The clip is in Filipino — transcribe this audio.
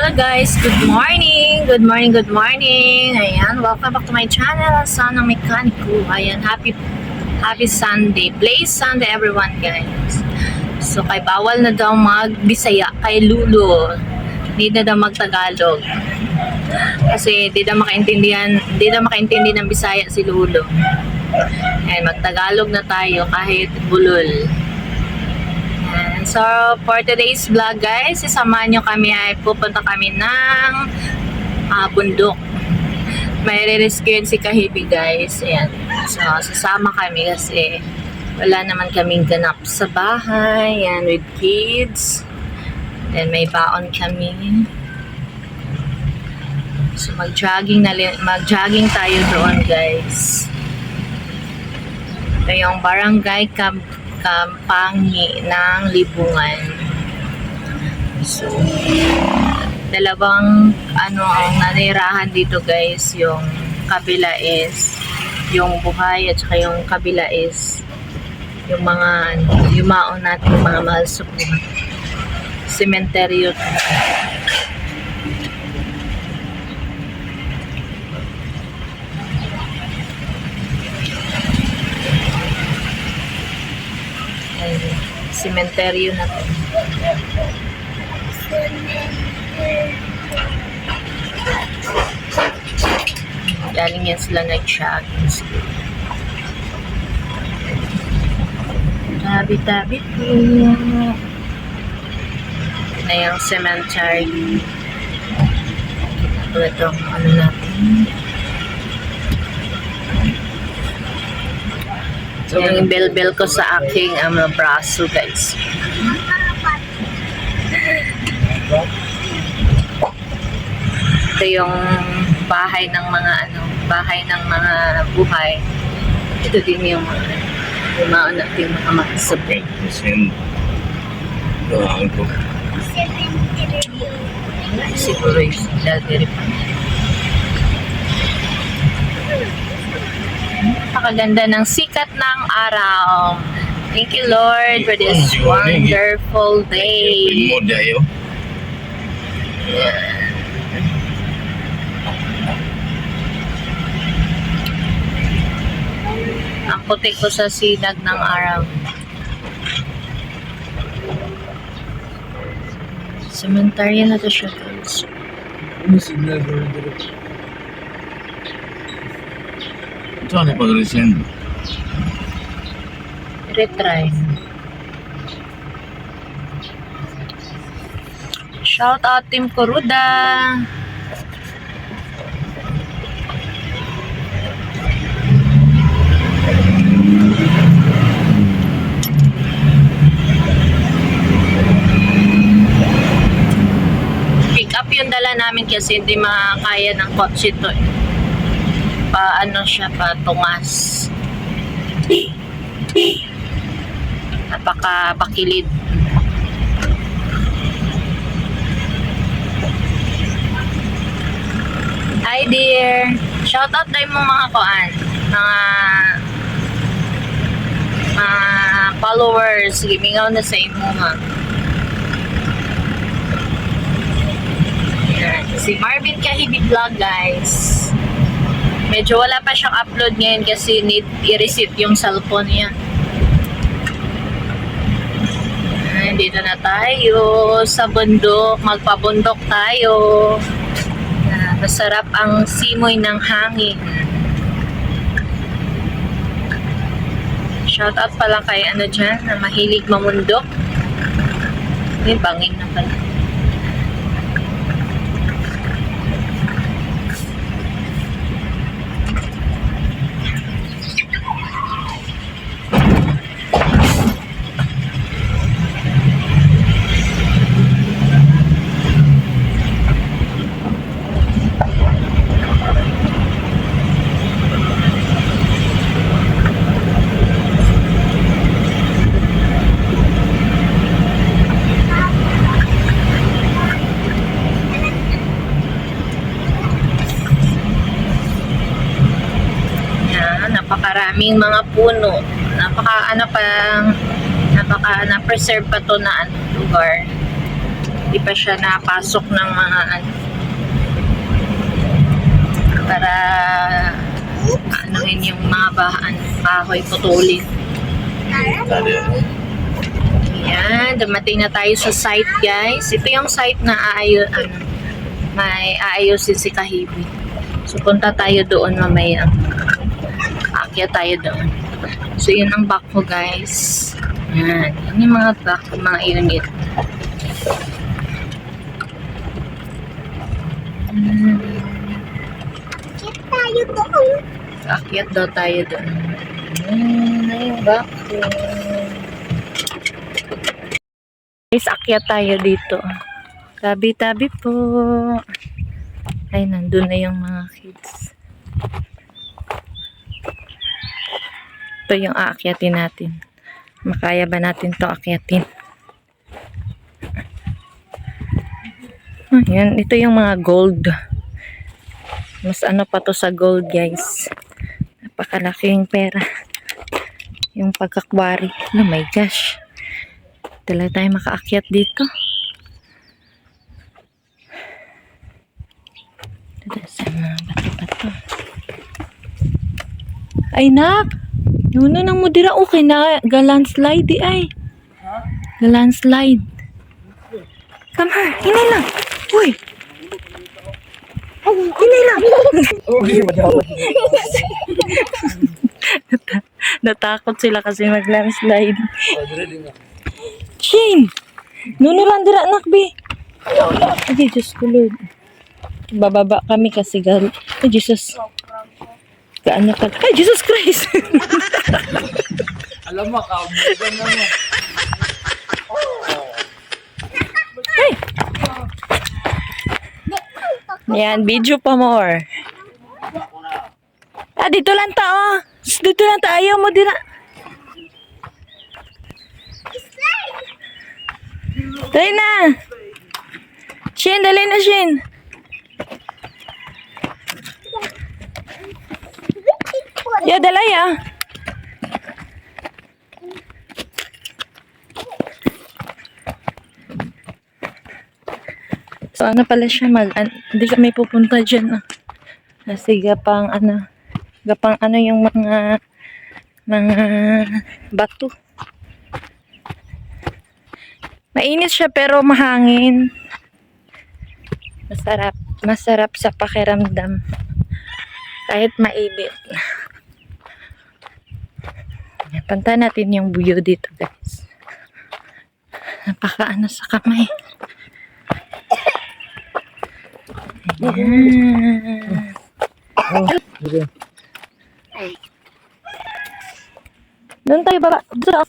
Hello guys, good morning! Good morning, good morning! Ayan, welcome back to my channel, Sana Mekaniko. Ayan, happy Sunday. Blessed Sunday everyone guys. So, kay bawal na daw mag-Bisaya kay Lulo. Hindi na daw mag-Tagalog. Kasi hindi daw makaintindi ng Bisaya si Lulo. Ayan, mag-Tagalog na tayo kahit bulol. So, for today's vlog guys, sasamahan nyo kami ay pupunta kami ng bundok. May re-rescue si Kahibi guys. Ayan. So, sasama kami kasi wala naman kaming ganap sa bahay. Ayan, with kids. Then, may baon kami. So, mag-jogging tayo doon guys. Ito yung barangay Kampangi ng Libungan. So, dalawang ang nanirahan dito guys. Yung kabila is yung buhay at saka yung kabila is yung mga yumaon natin mga mahal sa buhay. Sementeryo. Sementeryo na to. Galing yan sila nag-jogging. Tabi-tabi po. Na yung cemetery. Ito ano natin. Yung bell ko sa aking braso guys. Ito yung bahay ng mga buhay. Ito din yung mga nating mga makasabay. Siguro yung lalagay pa. Napakaganda ng sikat ng araw. Thank you Lord for this wonderful day. Ang puti ko sa sinag ng araw. Cemetery na to siya guys. Saan ay pag-resend? Retry. Shout out Team Kuruda. Pick up yung dala namin kasi hindi makakaya ng kotse to eh. Tungas. Napaka-bakilid. Hi dear. Shout out tayo mo mga followers. Gimingaw na sa imo ha. Si Marvin Kahibi Vlog guys. Medyo wala pa siyang upload ngayon kasi need i-reset yung cellphone niya. Dito na tayo sa bundok. Magpabundok tayo. Masarap ang simoy ng hangin. Shout out pala kay dyan na mahilig mamundok. May bangin na pala. Napakaraming mga puno. Na-preserve pa to na lugar. Di pa siya napasok ng mga ano. Para anuhin yung mga kahoy putulin. Tadi. Ayan, dumating na tayo sa site guys. Ito yung site na may aayusin si Kahibi. So punta tayo doon mamaya. Aakyat tayo doon. So yun ang back ko guys. Yan, yun yung mga back ko, mga unit. Aakyat daw tayo doon. Yan yung back ko. Guys, akyat tayo dito. Tabi-tabi po. Ay, nandun na yung mga kids. Ito yung aakyatin natin. Makaya ba natin to akyatin? Ayan, ito yung mga gold. Mas ano pa to sa gold, guys. Napakalaking pera. Yung pagkakwari. Oh my gosh. Talaga tayo makaakyat dito. Sa mga bato-bato. Ay, nak! Nuno nang mudira. Okay na. Galandslide di ay. Galandslide. Come here. Hinay lang. Uy! Hinay lang. Natakot sila kasi mag-landslide. Shane! Nuno lang dira anak, be. Ay, Diyos ko, Lord. Bababa kami kasi ay, Jesus. Kaano ka? Ay, Jesus Christ! Alam mo, kamugan na mo. Ay! Yan, video pa more. Ah, dito lang ta, oh. Dito lang ta, ayaw mo dira. Dali na! Shin, dali na, Shin! Ya, dala ya. So, ano pala siya hindi kami pupunta dyan. Kasi gapang ano yung mga bato. Mainit siya pero mahangin. Masarap sa pakiramdam. Kahit mainit. Panta natin yung buyo dito, guys. Napakaano sa kamay. Ayan. Doon tayo baba. Tara.